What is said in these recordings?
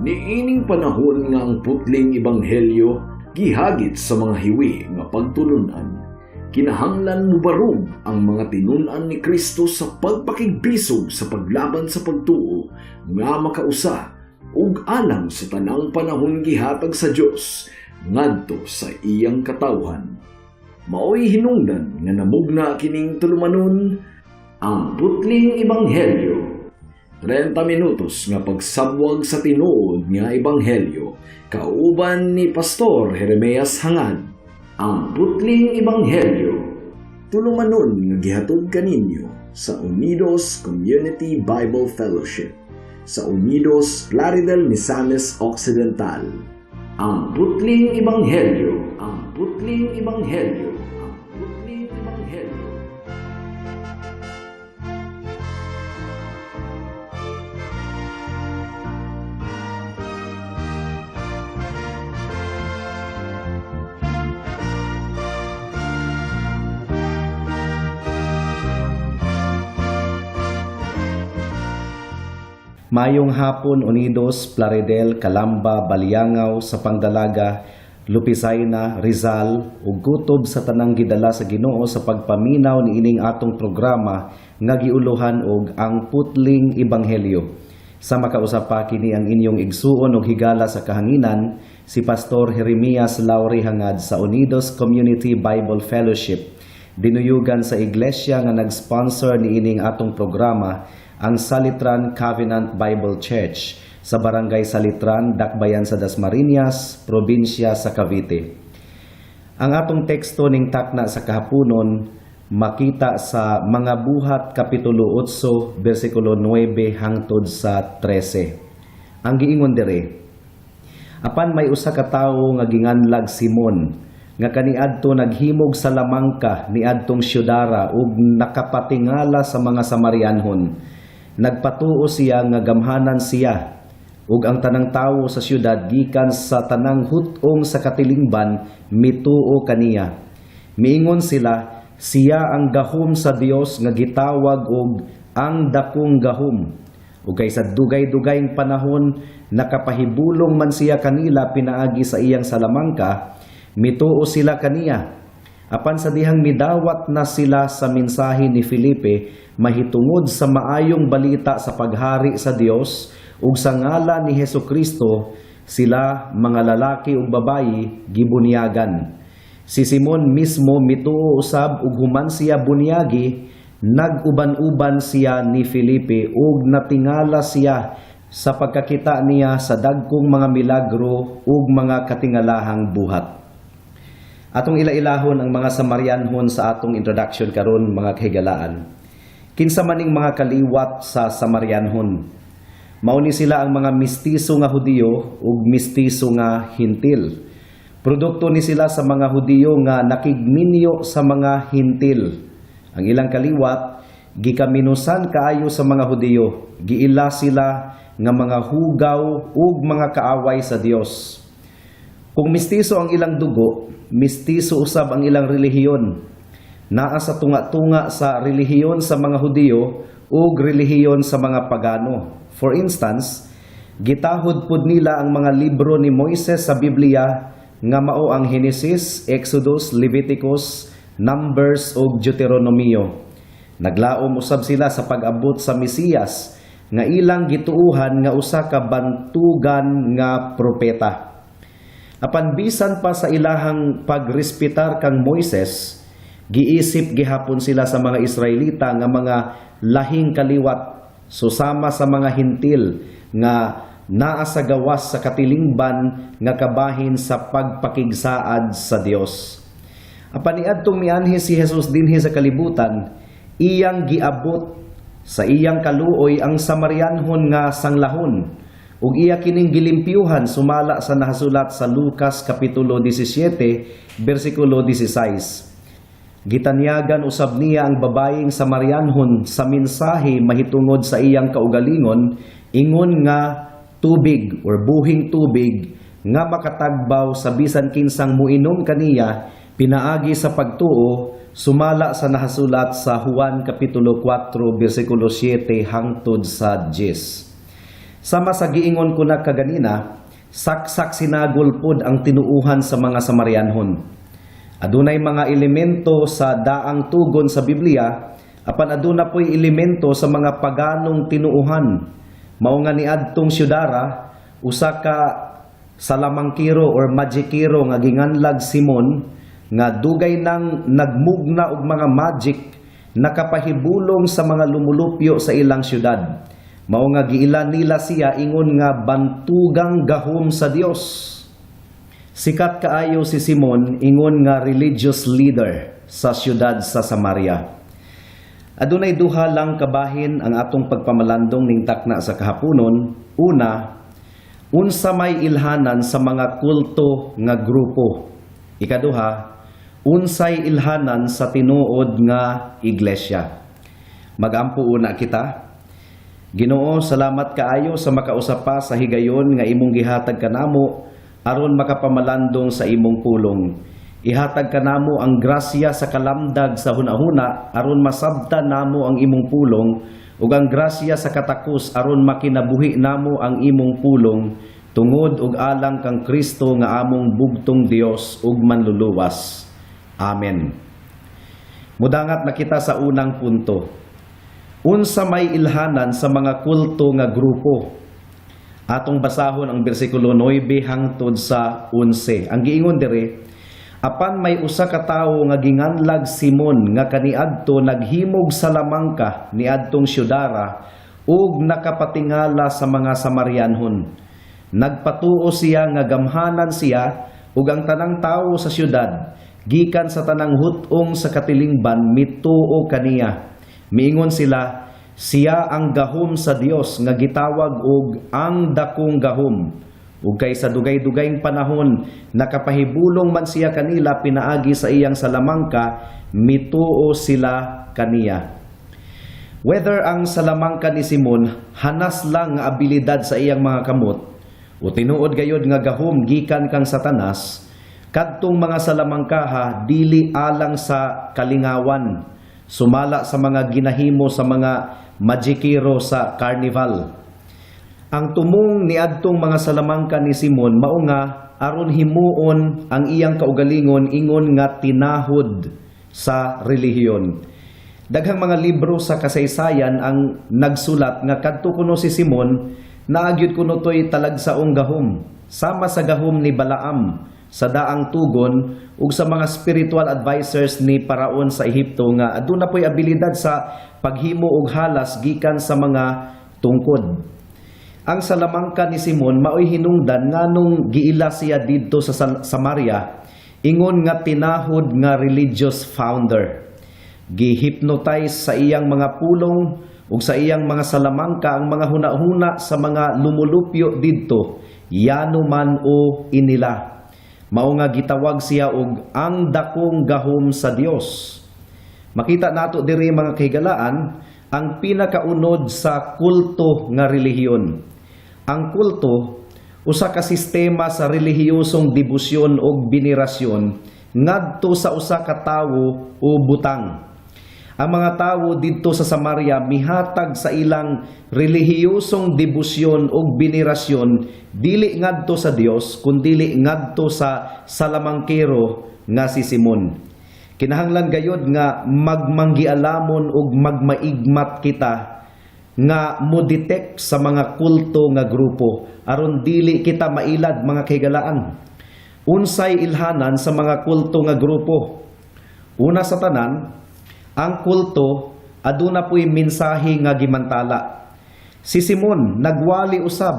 Niining panahon nga ang putling ebanghelyo gihagit sa mga hiwi nga pagtulunan. Kinahanglan mubarog ang mga tinunan ni Kristo sa pagpakigbisog sa paglaban sa pagtuo nga makausa ug alang sa tanang panahon gihatag sa Dios ngadto sa iyang katawhan. Maoy hinungdan nga namugna kining tulumanon ang putling ebanghelyo. 30 minutos nga pagsabwag sa tinuod nga ebanghelyo kauban ni Pastor Jeremias Hangad. Ang putling ebanghelyo tulumanon nga gihatod kaninyo sa Unidos Community Bible Fellowship sa Unidos Plaridel, Misamis Occidental. Ang putling ebanghelyo, ang putling ebanghelyo, ang putling ebanghelyo. Mayong hapon, Unidos, Plaridel, Calamba, Baliangaw, sa Pangdalaga, Lupisayna, Rizal, ug kutob sa tanang gidala sa Ginoo sa pagpaminaw ni ining atong programa nga giuluhan og ang putling ebanghelyo. Sa makausapa kini ang inyong igsuon og higala sa kahanginan, si Pastor Jeremias Lauri Hangad sa Unidos Community Bible Fellowship. Dinuyugan sa iglesia nga nag-sponsor ni ining atong programa, ang Salitran Covenant Bible Church sa Barangay Salitran, Dakbayan sa Dasmariñas, Probinsya sa Cavite. Ang atong teksto ning takna sa kahaponon makita sa Mga Buhat Kapitulo 8, versikulo 9 hangtod sa 13. Ang giingon dire: Apan may usa ka tawo nga ginganlag Simon, nga kaniadto naghimog sa lamangka niadtong syudara ug nakapatingala sa mga Samarianhon. Nagpatuo siya nga gamhanan siya, ug ang tanang tawo sa syudad gikan sa tanang hutong sa katilingban mituo kaniya. Miingon sila, siya ang gahom sa Dios nga gitawag og ang dakong gahom. Ug kay sa dugay-dugayng panahon nakapahibulong man siya kanila pinaagi sa iyang salamangka, mituo sila kaniya. Apan sa dihang midawat na sila sa mensahe ni Felipe mahitungod sa maayong balita sa paghari sa Dios ug sa ngalan ni Hesukristo, sila mga lalaki ug babayi gibunyagan. Si Simon mismo mituo usab ug human siya bunyagi, nag-uban-uban siya ni Felipe ug natingala siya sa pagkakita niya sa dagkong mga milagro ug mga katingalahang buhat. Atong ilailahon ang mga Samarianhon sa atong introduction karon, mga kahigalaan. Kinsa maning mga kaliwat sa Samarianhon? Mauni sila ang mga mistiso nga Hudiyo ug mistiso nga Hintil. Produkto ni sila sa mga Hudiyo nga nakigminyo sa mga Hintil. Ang ilang kaliwat gikaminusan kaayo sa mga Hudiyo. Giila sila nga mga hugaw ug mga kaaway sa Dios. Kung mistiso ang ilang dugo, mistiso usab ang ilang relihiyon. Naa sa tunga-tunga sa relihiyon sa mga Hudiyo ug relihiyon sa mga pagano. For instance, gitahod pud nila ang mga libro ni Moises sa Biblia nga mao ang Genesis, Exodus, Leviticus, Numbers ug Deuteronomio. Naglaom usab sila sa pag-abot sa Mesiyas nga ilang gituuhan nga usa ka bantugan nga propeta. Apan bisan pa sa ilahang pagrespetar kang Moises, giisip gihapon sila sa mga Israelita nga mga lahing kaliwat susama sa mga Hintil nga naa sa gawas sa katilingban nga kabahin sa pagpakigsaad sa Dios. Apan niadtong mianhi si Jesus dinhi sa kalibutan, iyang giabot sa iyang kaluoy ang Samarianhon nga sanglahon. Ug iya kining gilimpyuhan sumala sa nahasulat sa Lucas Kapitulo 17, versikulo 16. Gitanyagan usab niya ang babayeng Samarianhon sa mensahe mahitungod sa iyang kaugalingon, ingon nga tubig or buhing tubig nga makatagbaw sa bisan kinsang muinom kaniya pinaagi sa pagtuo, sumala sa nahasulat sa Juan Kapitulo 4, versikulo 7 hangtod sa 10. Sama sa giingon ko na kaganina, saksak sinagol pod ang tinuuhan sa mga Samarianhon. Adunay mga elemento sa daang tugon sa Biblia, apan aduna po'y elemento sa mga paganong tinuuhan. Mao nga niadtong syudara, usa ka salamangkiro or magikiro nga ginganlag Simon, nga dugay nang nagmugna og mga magic, nakapahibulong sa mga lumulupyo sa ilang syudad. Mao nga giilan nila siya ingon nga bantugang gahom sa Dios. Sikat kaayo si Simon ingon nga religious leader sa syudad sa Samaria. Adunay duha lang kabahin ang atong pagpamalandong ning takna sa kahaponon. Una, unsa may ilhanan sa mga kulto nga grupo. Ikaduha, unsay ilhanan sa tinuod nga iglesia. Magampo una kita. Ginoo, salamat kaayo sa makausap pa sa higayon nga imong gihatag kanamo aron makapamalandong sa imong pulong. Ihatag kanamo ang grasya sa kalamdag sa hunahuna aron masabtan namo ang imong pulong ug ang grasya sa katakos aron makinabuhi namo ang imong pulong tungod ug alang kang Kristo nga among bugtong Dios ug manluluwas. Amen. Mudangat na kita sa unang punto. Unsa may ilhanan sa mga kulto nga grupo. Atong basahon ang bersikulo 9 hangtod sa 11. Ang giingon dire, apan may usa ka tawo nga ginganlag Simon nga kaniadto naghimog sa lamangka niadtong syudara ug nakapatingala sa mga Samarianhon. Nagpatuo siya nga gamhanan siya ug ang tanang tawo sa syudad gikan sa tanang hutong sa katilingban mituo kaniya. Miingon sila, siya ang gahom sa Dios nga gitawag og ang dakong gahom. Ug kay sa dugay-dugayng panahon nakapahibulong man siya kanila pinaagi sa iyang salamangka, mituo sila kaniya. Whether ang salamangka ni Simon hanas lang nga abilidad sa iyang mga kamot o tinuod gayod nga gahom gikan kang Satanas, kadtong mga salamangkaha dili alang sa kalingawan. Sumala sa mga ginahimo sa mga magikiro sa carnival. Ang tumong niadtong mga salamangka ni Simon mao nga aron himuon ang iyang kaugalingon ingon nga tinahod sa relihiyon. Daghang mga libro sa kasaysayan ang nagsulat nga kadto kuno si Simon naagyud kuno toy talagsaong gahom sama sa gahom ni Balaam sa daang tugon ug sa mga spiritual advisors ni Paraon sa Ehipto nga aduna po'y abilidad sa paghimo og halas gikan sa mga tungkod. Ang salamangka ni Simon maoy hinungdan nganong giila siya didto sa Samaria ingon nga tinahod nga religious founder. Gihipnotize sa iyang mga pulong ug sa iyang mga salamangka ang mga hunahuna sa mga lumulupyo didto, yano man o inila. Mao nga gitawag siya og ang dakong gahom sa Dios. Makita nato diri mga kahigalaan ang pinakaunod sa kulto nga relihiyon. Ang kulto usa ka sistema sa relihiyosong debosyon o venerasyon ngadto sa usa ka tawo o butang. Ang mga tawo didto sa Samaria mihatag sa ilang relihiyosong debosyon o venerasyon dili ngadto sa Dios kundi ngadto sa salamangkero nga si Simon. Kinahanglan gayod nga magmanggialamon ug magmaigmat kita nga mo-detect sa mga kulto nga grupo aron dili kita mailad mga kahigalaan. Unsay ilhanan sa mga kulto nga grupo? Una sa tanan, ang kulto aduna po'y mensahe nga gimantala. Si Simon nagwali usab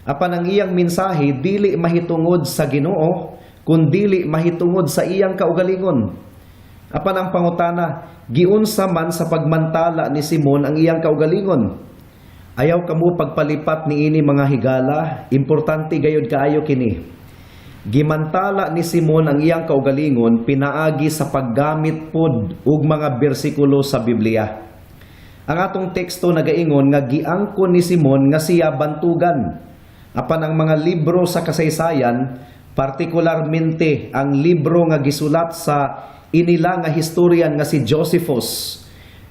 apan ang iyang mensahe dili mahitungod sa Ginoo kundi mahitungod sa iyang kaugalingon. Apan ang pangutana, giunsa man sa pagmantala ni Simon ang iyang kaugalingon? Ayaw kamo pagpalipat niini mga higala, importante gayud kaayo kini. Gimantala ni Simon ang iyang kaugalingon pinaagi sa paggamit pod og mga bersikulo sa Biblia. Ang atong teksto nagaingon nga giangkon ni Simon nga siya bantugan. Apan ang mga libro sa kasaysayan, partikularmente ang libro nga gisulat sa inila nga historian nga si Josephus,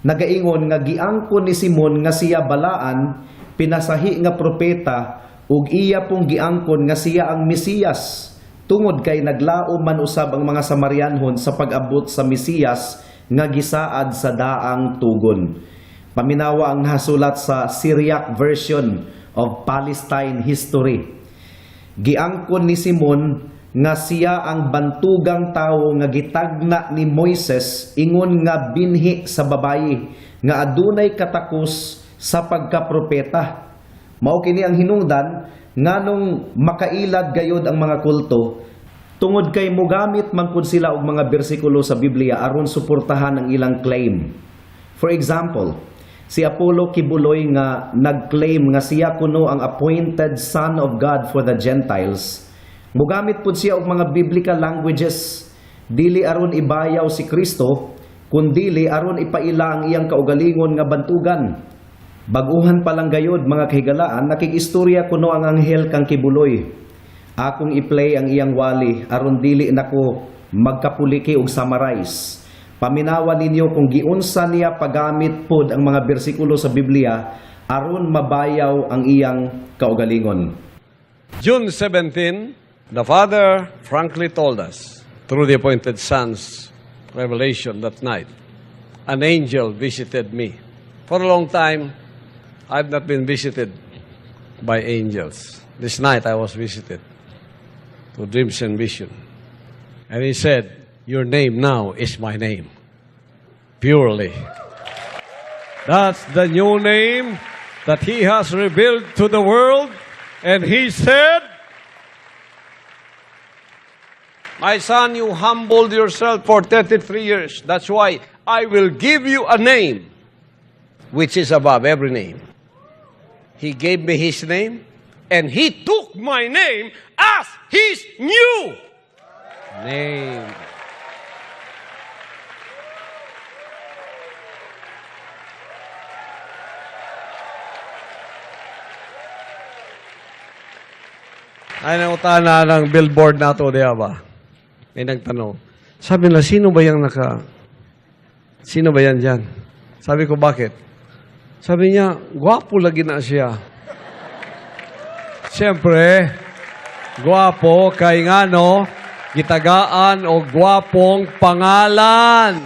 nagaingon nga giangkon ni Simon nga siya balaan pinasahi nga propeta ug iya pong giangkon nga siya ang Mesiyas. Tungod kay naglaom man usab ang mga Samarianhon sa pag-abot sa Mesiyas nga gisaad sa daang tugon. Paminawa ang hasulat sa Syriac version of Palestine history. Giangkon ni Simon nga siya ang bantugang tawo nga gitagna ni Moises ingon nga binhi sa babayi nga adunay katakos sa pagkapropeta. Mao kini ang hinungdan nganong makailad gayod ang mga kulto tungod kay mogamit man pud sila og mga bersikulo sa Biblia aron suportahan ang ilang claim. For example, si Apollo Kibuloy nga nag-claim nga siya kuno ang appointed son of God for the Gentiles. Mogamit pud siya og mga biblical languages dili aron ibayaw si Kristo kundili aron ipaila ang iyang kaugalingon nga bantugan. Baguhan pa lang gayod mga kahigalaan, nakigistorya kuno ang anghel kang Kibuloy. Akong i-play ang iyang wali aron dili nako magkapuliki og summarize. Paminawa ninyo kung giunsa niya pagamit pod ang mga bersikulo sa Biblia aron mabayaw ang iyang kaugalingon. June 17, the Father frankly told us, through the appointed Son's revelation that night, an angel visited me. For a long time, I've not been visited by angels. This night I was visited to dreams and vision. And he said, your name now is my name. Purely. That's the new name that he has revealed to the world. And he said, my son, you humbled yourself for 33 years. That's why I will give you a name which is above every name. He gave me his name, and he took my name as his new name. Ay nautana ng billboard na to, di ba? May nagtanong. Sabi nila, sino ba yan dyan? Sabi ko, bakit? Sabi niya, gwapo lagi na siya. Siyempre, gwapo kay nga no, gitagaan o gwapong pangalan.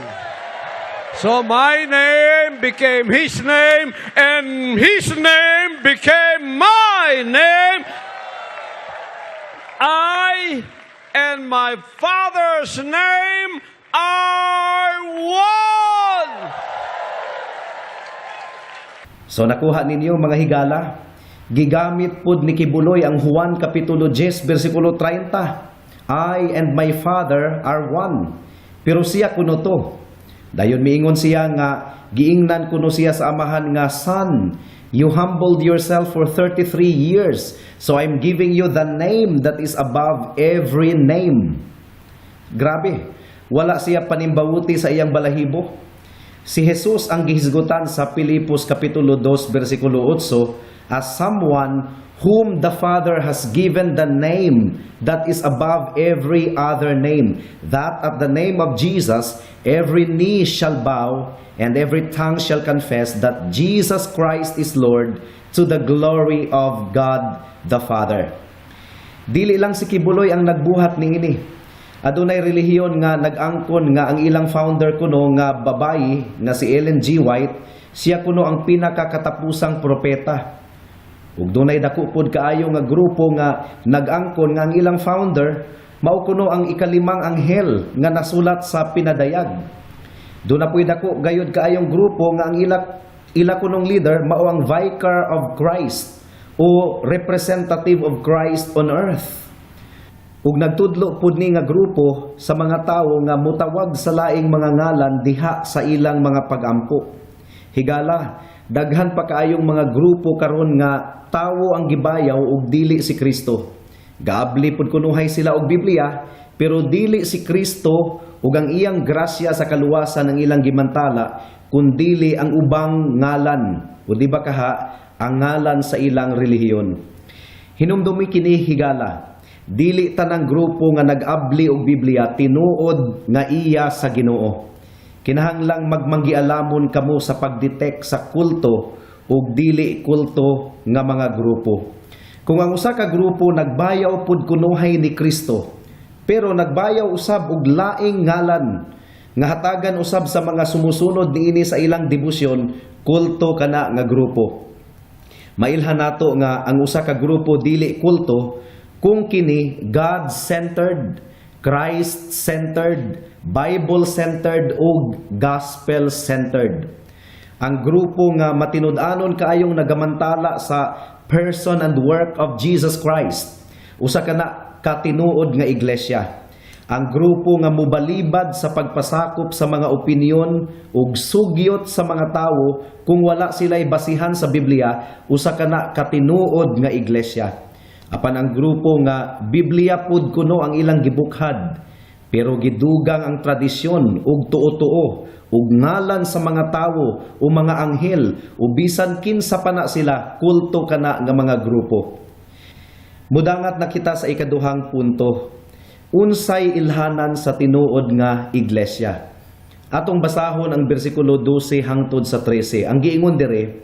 So my name became his name, and his name became my name. I and my Father's name are one. So nakuha ninyo mga higala, gigamit pud ni Kibuloy ang Juan Kapitulo 10 versikulo 30. I and my Father are one. Pero siya kuno to. Dayon miingon siya nga giingnan kuno siya sa amahan nga, son, you humbled yourself for 33 years. So I'm giving you the name that is above every name. Grabe, wala siya panimbawuti sa iyang balahibo. Si Jesus ang gihisgutan sa Pilipos Kapitulo 2 versikulo 8 as someone whom the Father has given the name that is above every other name, that at the name of Jesus every knee shall bow and every tongue shall confess that Jesus Christ is Lord, to the glory of God the Father. Dili lang si Kibuloy ang nagbuhat ning ini. Adunay relihiyon nga nag-angkon nga ang ilang founder kuno nga babayi nga si Ellen G. White, siya kuno ang pinakakatapusang propeta. Ug dunay dako pod kaayo nga grupo nga nag-angkon nga ang ilang founder mao kuno ang ikalimang anghel nga nasulat sa pinadayag. Doon na po'y dako gayud kaayong grupo nga ang ila kunong leader mao ang Vicar of Christ o representative of Christ on earth. Ug nagtudlo pud ni nga grupo sa mga tawo nga mutawag sa laing mga ngalan diha sa ilang mga pag-ampo. Higala, daghan pa kaayong mga grupo karon nga tawo ang gibayaw ug dili si Kristo. Gaabli pud kunuhay sila og Biblia, pero dili si Kristo ug ang iyang grasya sa kaluwasan ng ilang gimantala, kundili ang ubang ngalan, o di ba kaha, ang ngalan sa ilang relihiyon. Hinumdumi kini higala. Dili tanang grupo nga nag-abli og Biblia tinuod nga iya sa Ginoo. Kinahanglang magmanggialamon kamo sa pagdetect sa kulto ug dili kulto nga mga grupo. Kung ang usa ka grupo nagbayaw pud kunuhay ni Kristo, pero nagbayaw usab og laing ngalan nga hatagan usab sa mga sumusunod niini sa ilang debosyon, kulto kana nga grupo. Mailhan nato nga ang usa ka grupo dili kulto kung kini God-centered, Christ-centered, Bible-centered ug gospel-centered. Ang grupo nga matinud-anon kaayong nagamantala sa person and work of Jesus Christ, usa kana katinuod nga iglesia. Ang grupo nga mubalibad sa pagpasakop sa mga opinyon ug sugyot sa mga tawo kung wala sila'y basihan sa Biblia, usa kana katinuod nga iglesia. Apan ang grupo nga Biblia pud kuno ang ilang gibukhad, pero gidugang ang tradisyon ug tuo-tuo ug ngalan sa mga tawo o mga anghel o bisan kinsa pa na sila, kulto kana nga mga grupo. Mudangat na kita sa ikaduhang punto. Unsay ilhanan sa tinuod nga iglesia. Atong basahon ang bersikulo 12 hangtod sa 13. Ang giingon dire,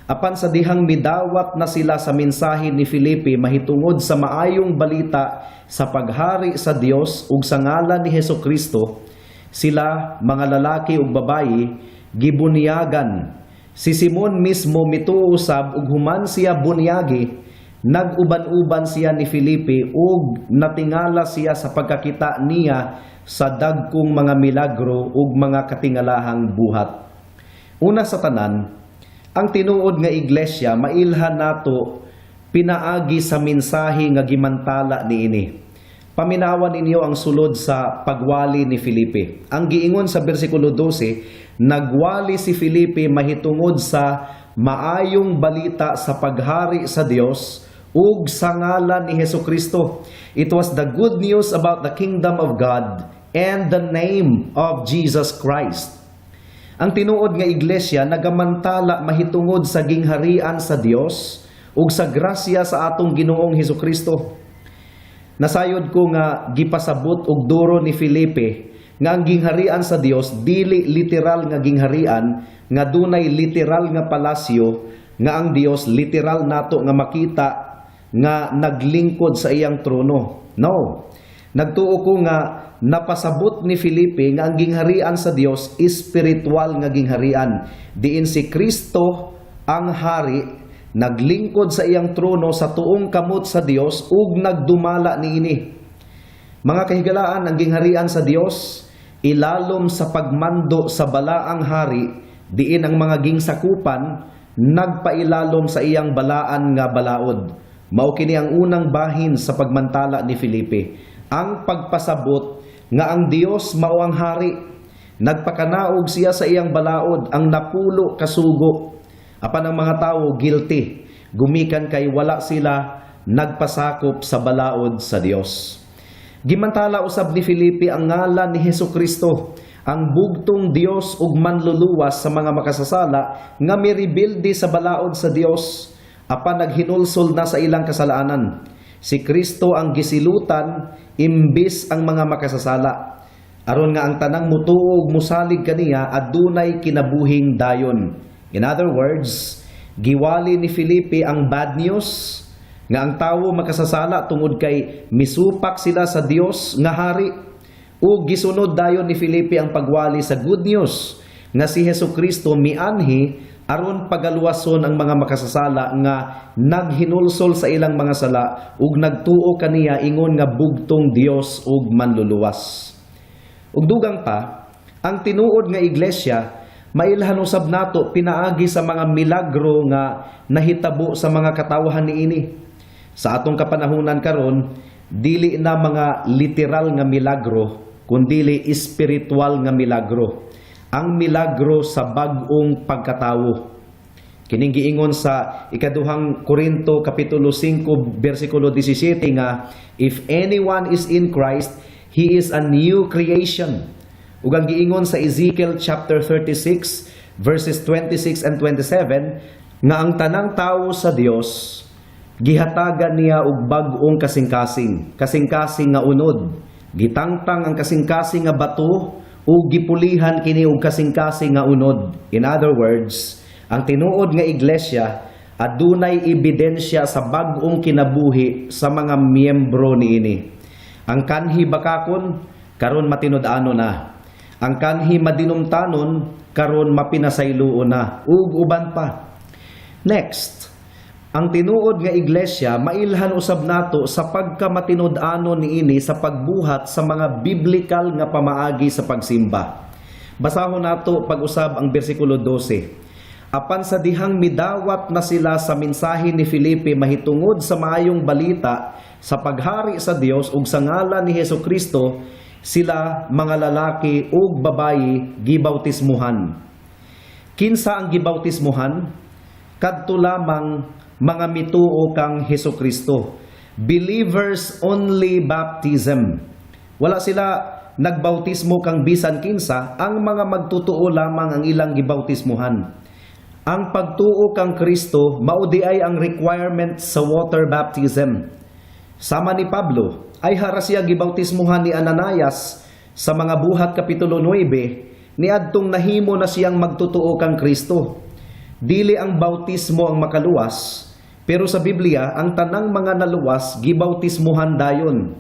apan sa dihang midawat na sila sa mensahe ni Filipe mahitungod sa maayong balita sa paghari sa Dios ug sa ngalan ni Hesukristo, sila mga lalaki ug babayi gibunyagan. Si Simon mismo mituusab ug human siya bunyagi, nag-uban-uban siya ni Filipe ug natingala siya sa pagkakita niya sa dagkong mga milagro ug mga katingalahang buhat. Una sa tanan, ang tinuod nga iglesia mailhan nato pinaagi sa mensahe nga gimantala niini. Paminawan ninyo ang sulod sa pagwali ni Filipe. Ang giingon sa bersikulo 12, nagwali si Filipe mahitungod sa maayong balita sa paghari sa Dios ug sa ngalan ni Hesukristo. It was the good news about the kingdom of God and the name of Jesus Christ. Ang tinuod nga iglesia nagamantala mahitungod sa gingharian sa Dios ug sa grasya sa atong Ginoong Hesukristo. Nasayod ko nga gipasabot og duro ni Filipe nga ang gingharian sa Dios dili literal nga gingharian nga dunay literal nga palasyo nga ang Dios literal nato nga makita nga naglingkod sa iyang trono. No. Nagtuo ko nga napasabot ni Filipe nga ang gingharian sa Dios espiritual nga gingharian. Diin si Kristo ang hari, naglingkod sa iyang trono sa tuong kamot sa Dios ug nagdumala niini. Mga kahigalaan, ang gingharian sa Dios ilalom sa pagmando sa balaang hari, diin ang mga gingsakupan nagpailalom sa iyang balaan nga balaod. Mao kini ang unang bahin sa pagmantala ni Filipe, ang pagpasabot nga ang Dios mao ang hari. Nagpakanaog siya sa iyang balaod, ang napulo kasugo. Apan ang mga tao guilty, gumikan kay wala sila nagpasakop sa balaod sa Dios. Gimantala usab ni Filipe ang ngalan ni Hesukristo, ang bugtong Dios ug manluluwas sa mga makasasala nga mirebilde sa balaod sa Dios, apan naghinulsol na sa ilang kasalanan. Si Kristo ang gisilutan imbis ang mga makasasala, aron nga ang tanang mutuo ug musalig kaniya adunay kinabuhing dayon. In other words, giwali ni Filipe ang bad news nga ang tawo makasasala tungod kay misupak sila sa Dios nga hari, ug gisunod dayon ni Filipe ang pagwali sa good news nga si Hesukristo mianhi aron pagaluwason ang mga makasasala nga naghinulsol sa ilang mga sala ug nagtuo kaniya ingon nga bugtong Dios ug manluluwas. Ug dugang pa, ang tinuod nga iglesia mailhan usab nato pinaagi sa mga milagro nga nahitabo sa mga katawhan niini. Sa atong kapanahunan karon, dili na mga literal nga milagro, kundi espiritual nga milagro. Ang milagro sa bag-ong pagkatawo. Kining giingon sa ikaduhang Korinto kapitulo 5 bersikulo 17 nga, if anyone is in Christ, he is a new creation. Ug ang giingon sa Ezekiel chapter 36 verses 26 and 27 nga ang tanang tawo sa Dios gihatagan niya og bag-ong kasing-kasing nga unod, gitangtang ang kasing-kasing nga bato ug gipulihan kini og kasing-kasing nga unod. In other words, Ang tinuod nga iglesia adunay ebidensya sa bag-ong kinabuhi sa mga miyembro niini. Ang kanhi bakakon karon matinud-ano na. Ang kanhi madinumtanon karon mapinasayloon na ug uban pa. Next, ang tinuod nga iglesia mailhan usab nato sa pagkamatinud-ano niini sa pagbuhat sa mga biblical nga pamaagi sa pagsimba. Basahon nato pag-usab ang bersikulo 12. Apan sa dihang midawat na sila sa mensahe ni Filipe mahitungod sa maayong balita sa paghari sa Dios ug sa ngalan ni Hesukristo, sila mga lalaki ug babayi gibautismuhan. Kinsa ang gibautismuhan? Kadto lamang mga mituo kang Hesukristo. Believers only baptism. Wala sila nagbautismo kang bisan kinsa, ang mga magtutuo lamang ang ilang gibautismuhan. Ang pagtuo kang Kristo maudi ay ang requirement sa water baptism. Sama ni Pablo ay hara siya gibautismuhan ni Ananias sa mga buhat kapitulo 9 niadtong nahimo na siyang magtutuo kang Kristo. Dili ang bautismo ang makaluwas, pero sa Biblia ang tanang mga naluwas gibautismuhan dayon.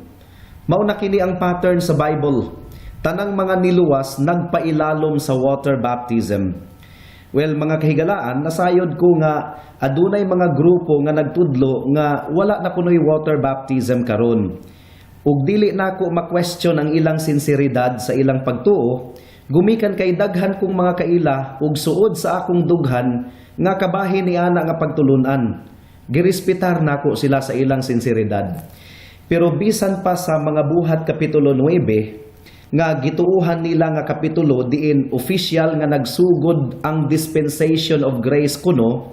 Mao na kini ang pattern sa Bible. Tanang mga niluwas nagpailalom sa water baptism. Well, mga kahigalaan, nasayod ko nga adunay mga grupo nga nagtudlo nga wala na kunoy water baptism karon. Ug dili nako ma-question ang ilang sinseridad sa ilang pagtuo, gumikan kay daghan kong mga kaila ug suod sa akong dughan nga kabahin ni ana nga pagtulunan. Girespetar nako sila sa ilang sinseridad. Pero bisan pa sa mga buhat kapitulo 9 nga gituuhan nila nga kapitulo diin official nga nagsugod ang dispensation of grace kuno,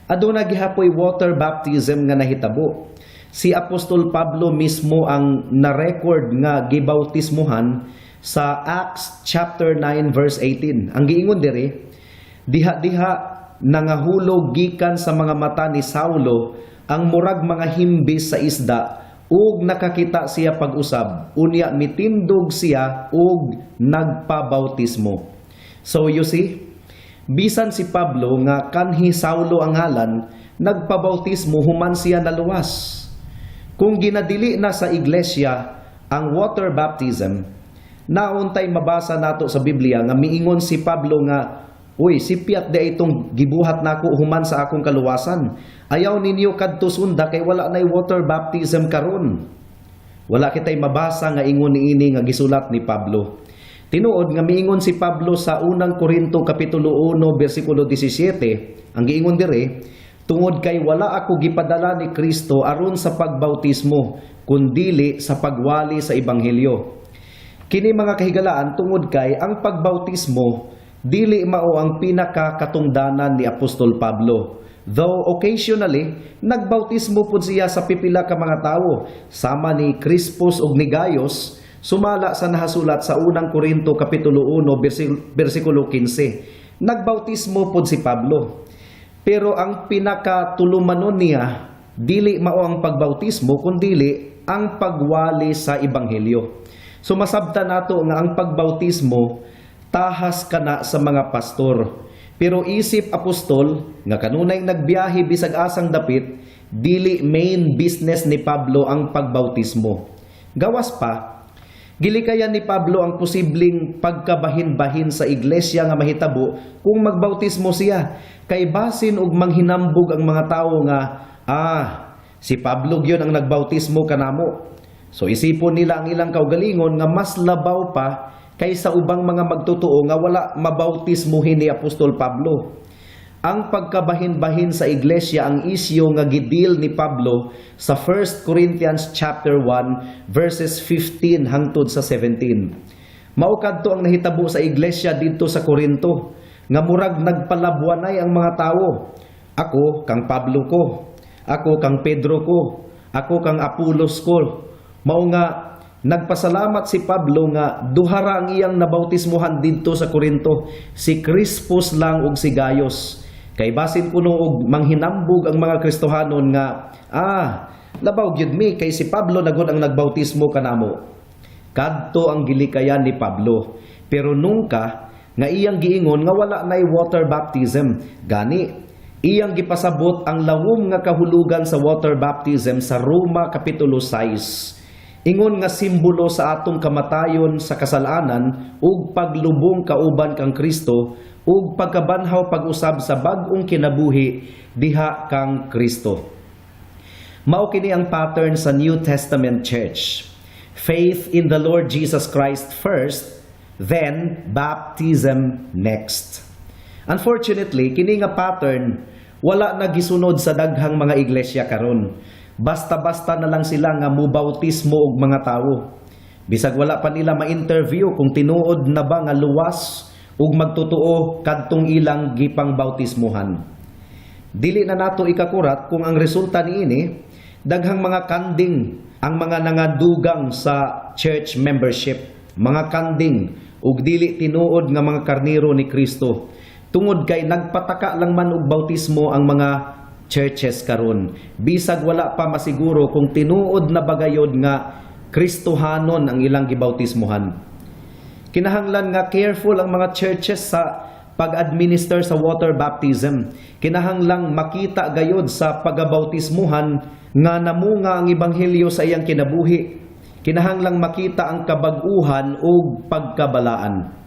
aduna gihapoy water baptism nga nahitabo. Si Apostol Pablo mismo ang na-record nga gibautismuhan sa Acts chapter 9 verse 18. Ang giingon diri, diha-diha nangahulog gikan sa mga mata ni Saulo ang murag mga himbis sa isda, ug nakakita siya pag-usab, unya mitindog siya ug nagpabautismo. So you see, bisan si Pablo nga kanhi Saulo ang ngalan, nagpabautismo human siya naluwas. Kung ginadili na sa iglesia ang water baptism, nauntay mabasa nato sa Biblia nga miingon si Pablo nga, uy, sipiat de itong gibuhat nako human sa akong kaluwasan. Ayaw ninyo kadto sunda kay wala nay water baptism karon. Wala kitay mabasa nga ingon niini nga gisulat ni Pablo. Tinuod nga miingon si Pablo sa unang Korinto kapitulo 1 bersikulo 17, ang giingon dire, tungod kay wala ako gipadala ni Kristo aron sa pagbautismo, kundili sa pagwali sa ebanghelyo. Kini mga kahigalaan tungod kay ang pagbautismo dili mao ang pinakakatungdanan ni Apostol Pablo. Though occasionally, nagbautismo pud siya sa pipila ka mga tawo, sama ni Crispus ug ni Gaius, sumala sa nahasulat sa unang Korinto kapitulo 1 bersikulo 15. Nagbautismo pud si Pablo. Pero ang pinakatulumanon niya, dili mao ang pagbautismo, kundili ang pagwali sa ebanghelyo. So masabta nato nga ang pagbautismo tahas kana sa mga pastor. Pero isip apostol nga kanunay nagbiyahe bisag asang dapit, dili main business ni Pablo ang pagbautismo. Gawas pa, gilikayan ni Pablo ang posibleng pagkabahin-bahin sa iglesia nga mahitabo kung magbautismo siya. Kay basin og manghinambog ang mga tao nga, si Pablo gyon ang nagbautismo kanamo. So isipon nila ang ilang kaugalingon nga mas labaw pa kaysa ubang mga magtutuo nga wala mabautismuhin ni Apostol Pablo. Ang pagkabahin-bahin sa iglesia ang isyo nga gidil ni Pablo sa 1 Corinthians chapter 1 verses 15 hangtod sa 17. Mao kadto ang nahitabo sa iglesia didto sa Corinto nga murag nagpalabuanay ang mga tao. Ako kang Pablo ko, ako kang Pedro ko, ako kang Apolos ko. Mao nga nagpasalamat si Pablo nga duhara ang iyang nabautismuhan didto sa Corinto, si Crispus lang ug si Gaius. Kay basin kuno og manghinambog ang mga Kristohanon nga, labaw gyud mi kay si Pablo nagud ang nagbautismo kanamo. Kadto ang gilikayan ni Pablo. Pero nungka nga iyang giingon nga wala nay water baptism. Gani, iyang gipasabot ang lawom nga kahulugan sa water baptism sa Roma Kapitulo 6. Ingon nga simbolo sa atong kamatayon sa kasalanan ug paglubong kauban kang Kristo ug pagkabanhaw pag-usab sa bag-ong kinabuhi diha kang Kristo. Mao kini ang pattern sa New Testament Church. Faith in the Lord Jesus Christ first, then baptism next. Unfortunately, kini nga pattern wala na gisunod sa daghang mga iglesia karon. Basta-basta na lang sila nga mubautismo og mga tawo. Bisag wala pa nila ma-interview kung tinuod na ba nga luwas ug magtotoo kadtong ilang gipang bautismuhan. Dili na nato ikakurat kung ang resulta niini daghang mga kanding ang mga nangadugang sa church membership, mga kanding ug dili tinuod nga mga karnero ni Kristo. Tungod kay nagpataka lang man og bautismo ang mga churches karon. Bisag wala pa masiguro kung tinuod na bagayod nga Kristohanon ang ilang gibautismuhan. Kinahanglan nga careful ang mga churches sa pag-administer sa water baptism. Kinahanglang makita gayod sa pagabautismuhan nga namunga ang ebanghelyo sa iyang kinabuhi. Kinahanglang makita ang kabag-uhan o pagkabalaan.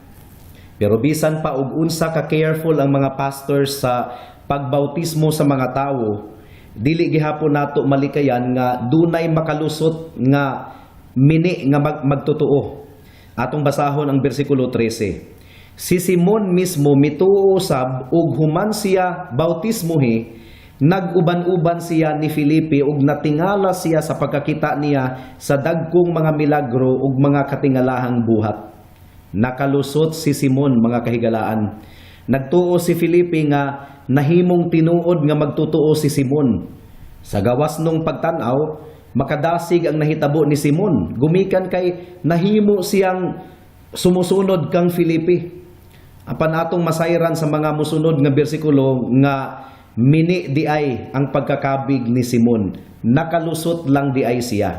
Pero bisan pa og unsa ka careful ang mga pastors sa pagbautismo sa mga tawo, dili gihapon nato malikayan nga dunay makalusot nga mini nga magtotoo. Atong basahon ang bersikulo 13. Si Simon mismo mituo usab ug human siya bautismohi, nag-uban-uban siya ni Filipe ug natingala siya sa pagkakita niya sa dagkong mga milagro ug mga katingalahang buhat. Nakalusot si Simon, mga kahigalaan. Nagtuo si Filipe nga nahimong tinuod nga magtutuo si Simon. Sa gawas nung pagtanaw, makadasig ang nahitabo ni Simon. Gumikan kay nahimo siyang sumusunod kang Filipe. Apan atong masayran sa mga musunod nga bersikulo nga mini di ay ang pagkakabig ni Simon. Nakalusot lang di ay siya.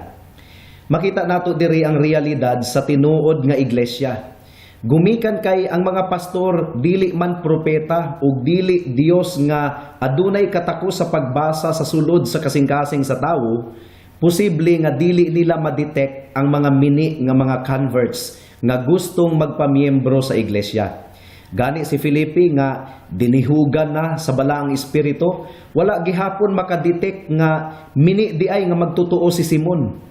Makita nato diri ang realidad sa tinuod nga iglesia. Gumikan kay ang mga pastor dili man propeta ug dili Dios nga adunay katakos sa pagbasa sa sulod sa kasing-kasing sa tawo, posible nga dili nila ma-detect ang mga mini nga mga converts nga gustong magpamiyembro sa iglesia. Gani si Filipe nga dinihugan na sa balaang espiritu, wala gihapon makadetect nga mini di ay nga magtutuo si Simon.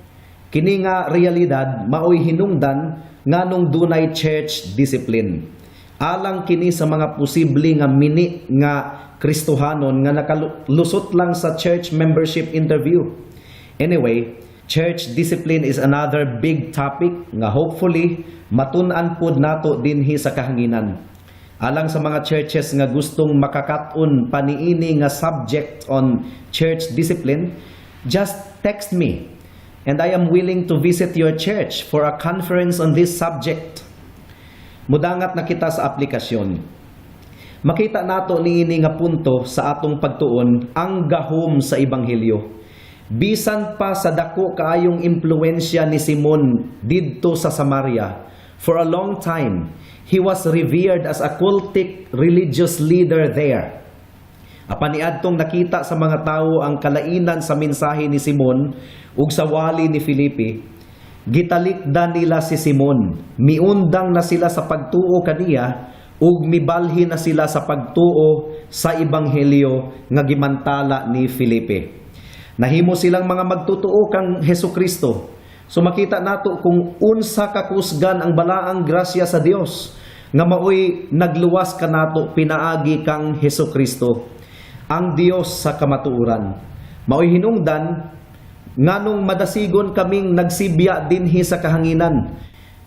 Kini nga realidad maoy hinungdan nganong dunay church discipline. Alang kini sa mga posible nga mini nga Kristohanon nga nakalusot lang sa church membership interview. Anyway, church discipline is another big topic nga hopefully matun-an pod nato dinhi sa kahanginan. Alang sa mga churches nga gustong makakaton paniini nga subject on church discipline, just text me. And I am willing to visit your church for a conference on this subject. Mudangat na kita sa aplikasyon. Makita nato niini nga punto sa atong pagtuon ang gahom sa ebanghelyo. Bisan pa sa dako kaayong impluwensya ni Simon didto sa Samaria, for a long time, he was revered as a cultic religious leader there. Apan niadtong nakita sa mga tawo ang kalainan sa mensahe ni Simon ug sa wali ni Filipe, gitalikdan nila si Simon, miundang na sila sa pagtuo kaniya ug mibalhin na sila sa pagtuo sa ebanghelyo nga gimantala ni Filipe. Nahimo silang mga magtutuo kang Hesukristo. So makita nato kung unsa kakusgan ang balaang grasya sa Dios nga maoy nagluwas kanato pinaagi kang Hesukristo, ang Dios sa kamatuoran. Maoy hinungdan nganong madasigon kaming nagsibya dinhi sa kahanginan.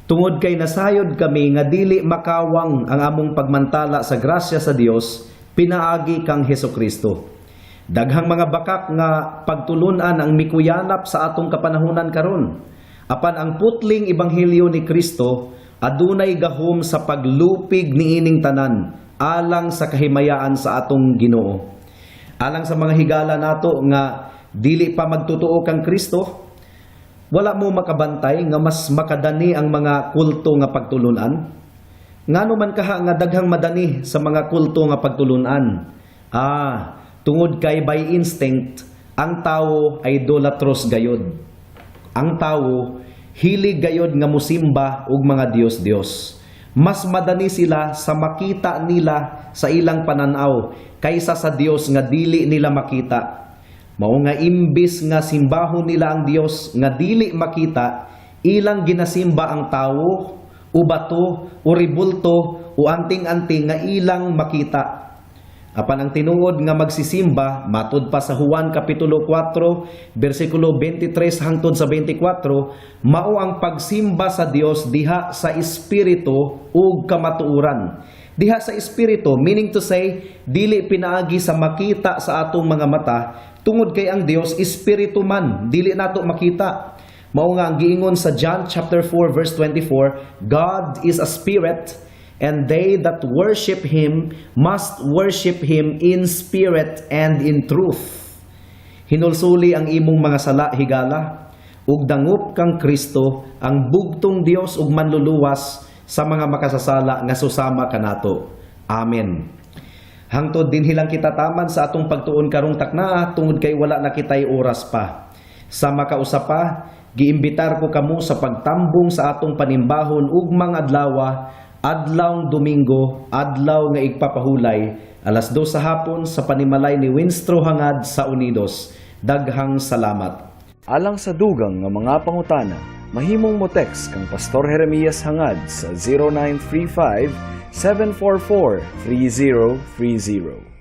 Tungod kay nasayod kami nga dili makawang ang among pagmantala sa grasya sa Dios, pinaagi kang Hesukristo. Daghang mga bakak nga pagtulunan ang mikuyanap sa atong kapanahunan karon. Apan ang putling ebanghelyo ni Kristo adunay gahom sa paglupig niining tanan alang sa kahimayaan sa atong Ginoo. Alang sa mga higala nato nga dili pa magtutuo kang Kristo, wala mo makabantay nga mas makadani ang mga kulto nga pagtulunan. Ngano man kaha nga daghang madani sa mga kulto nga pagtulunan? Tungod kay by instinct, ang tawo ay idolatros gayod. Ang tawo hilig gayod nga musimba og mga Dios-Dios. Mas madani sila sa makita nila sa ilang pananaw kaysa sa Dios nga dili nila makita. Mao nga imbis nga simbahon nila ang Dios nga dili makita, ilang ginasimba ang tawo, o bato, o ribulto, o anting-anting nga ilang makita. Apan ang tinuod nga magsisimba, matud pa sa Juan Kapitulo 4, versikulo 23 hangtod sa 24, mao ang pagsimba sa Dios diha sa Espiritu ug kamatuoran. Diha sa Espiritu, meaning to say, dili pinaagi sa makita sa atong mga mata, tungod kay ang Dios Espiritu man, dili nato makita. Mao nga ang giingon sa John chapter 4 verse 24, God is a spirit, and they that worship Him must worship Him in spirit and in truth. Hinulsuli ang imong mga sala higala, ug dangup kang Kristo, ang bugtong Dios ug manluluwas sa mga makasasala nga susama kanato. Amen. Hangtod din hilang kita taman sa atong pagtuon karong takna, tungod kay wala na kitay oras pa. Sa makausapa, giimbitar ko kamo sa pagtambong sa atong panimbahon ug mga adlawng Domingo, adlaw nga igpapahulay, alas 2 sa hapon sa panimalay ni Winstro Hangad sa Unidos. Daghang salamat. Alang sa dugang nga mga pangutana, mahimong mo text kang Pastor Jeremias Hangad sa 0935-744-3030.